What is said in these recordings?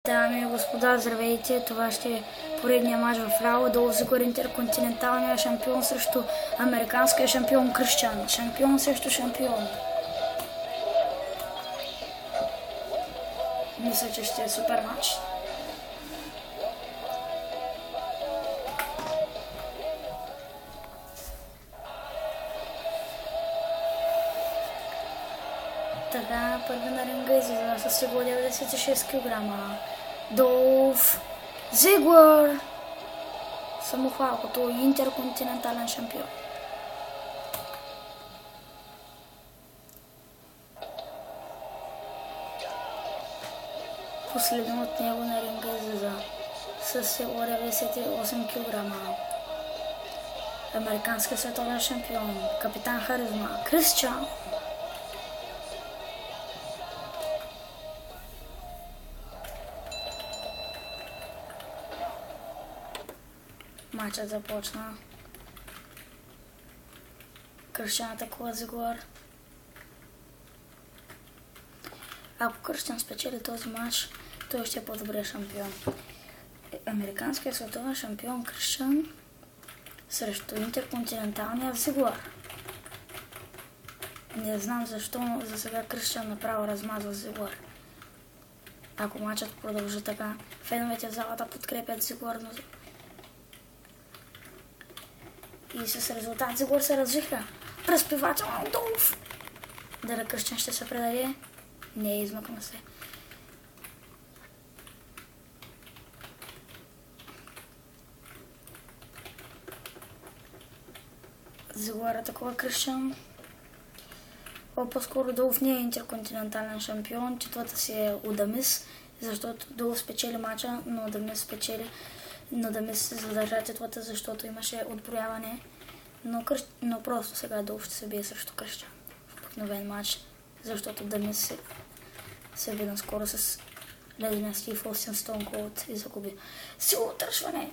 Дами и господа, здравейте! Това ще е поредния мач в Ляо. Долу Зигор, интерконтиненталния шампион срещу американския шампион Кръстиан. Шампион срещу шампион. Мисля, че ще е супер мач. Така, първи на ринга излиза със сигур 96 кг. Долф Зигуър, самохвал като интерконтинентален шампион. Последно от него на ринга излиза със сигур 98 кг. Американски световен шампион, капитан харизма Кръстиан. Матчът започна. Кръстиан атакува Зигуър. Ако Кръстиан спечели този матч, той ще е по-добрия шампион. Американският световен шампион Кръстиан срещу интерконтиненталния Зигуър. Не знам защо, но за сега Кръстиан направо размазва Зигуър. Ако матчът продължи така, феновете в залата подкрепят Зигуър, но и с резултат Зигуър се развиха. Разпивателно Долф. Дали Кръстиан ще се предаде? Не, измъкна се. Зигуър атакува Кръстиан. По-скоро Долф не е интерконтинентален шампион. Титлата си е у Дамис, защото Долф спечели мача, но Дамис се задържа титлата, защото имаше отброяване. Но просто сега Долф ще се бие срещу Кръстиан в обикновен матч, защото Дамис се би наскоро с ледения Стив Остин Стоун Колд и загуби. Силно отършване!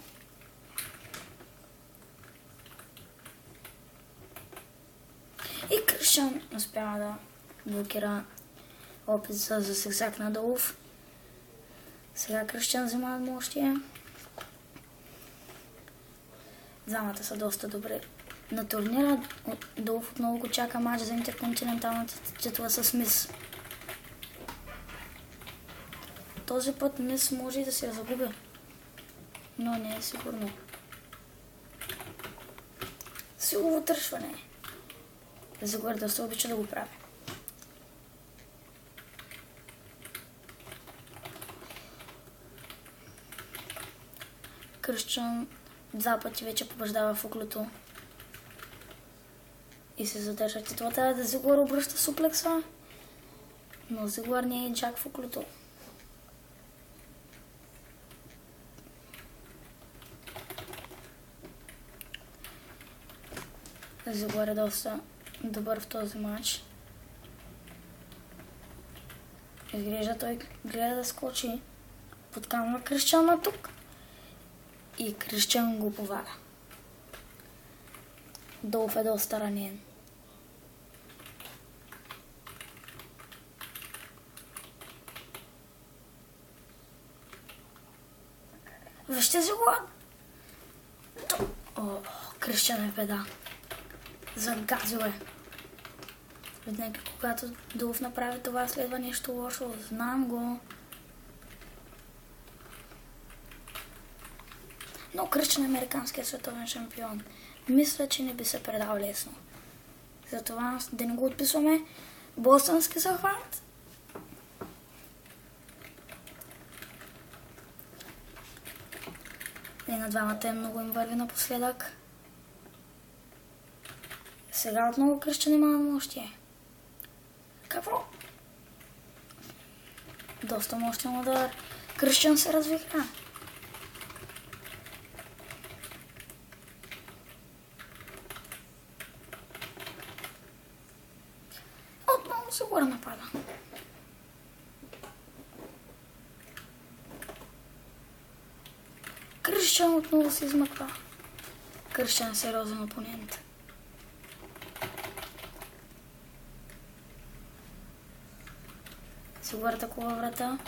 И Кръстиан успява да блокира опит за зигзаг на Долф. Сега Кръстиан взема надмощие. Двамата са доста добре на турнира. Долф отново го чака матч за интерконтиненталната титла с Мис. Този път Мис може и да се я загуби, но не е сигурно. Силово тършване. Зигуър да се обича да го прави. Кръстиан 2 пъти вече побеждава в уклото и се задържа титлата. Да Зигуър обръща суплекса, но Зигуър не е чак в уклото. Зигуър е доста добър в този матч. Изглежда той гледа да скочи. Подкамва Кръстиан тук и Кръстиан го поваля. Долф е доста ранен. Вижте Зигуър! Кръстиан е беда. Загазил е. Винаги когато Долф направи това, следва нещо лошо. Знам го. Но Кръстиан е американският световен шампион. Мисля, че не би се предал лесно. Затова да не го отписваме. Бостонски захват. И на двамата много им върви напоследък. Сега отново Кръстиан има надмощие. Какво? Доста мощен удар. Кръстиан се развиха. Отново Зигуър напада. Кръстиан отново се измъква. Кръстиан е сериозен опонент. Зигуър атакува врата.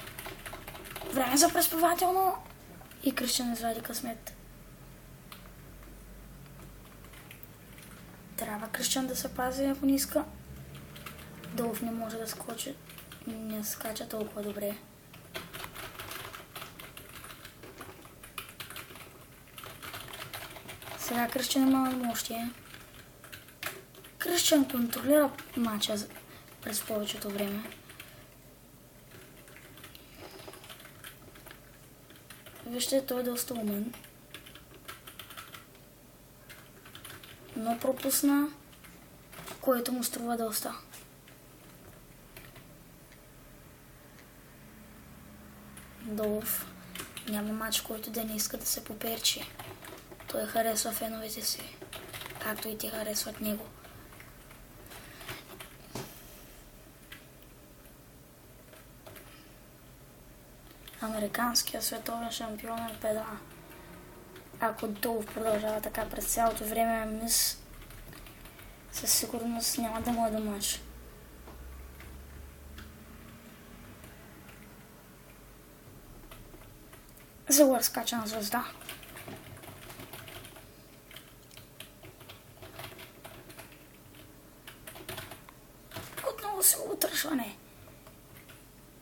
Време за преспивателно. И Кришчан извади късмет. Трябва Кришчан да се пази, ако не иска. Долов не може да скочи. Не скача толкова добре. Сега Кришчан има мощие. Кришчан контролира матча през повечето време. Вижте, той е доста умен. Но пропусна, което му струва доста. Долов няма матч, който да не иска да се поперчи. Той харесва феновете си, както и те харесват него. Американският световен шампион е педа. Ако Долов продължава така през цялото време, мис със сигурност няма да му е до мач. Зелър скача на звезда. Отново се утръшване.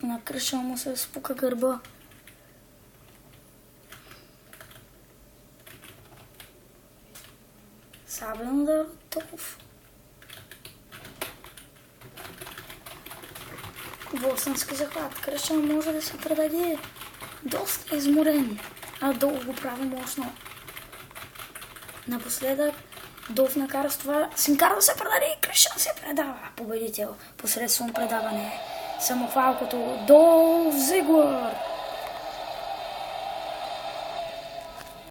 На Кришчан му се спука гърба. Саблен удар от Долов. Босънски захват. Кришчан може да се предаде. Доста изморен. А Долов го прави мощно. Напоследък Долов накара с това. Синкар да се предаде и Кришчан се предава. Победител посредством предаване. Самохвалкото Долф Зиглър.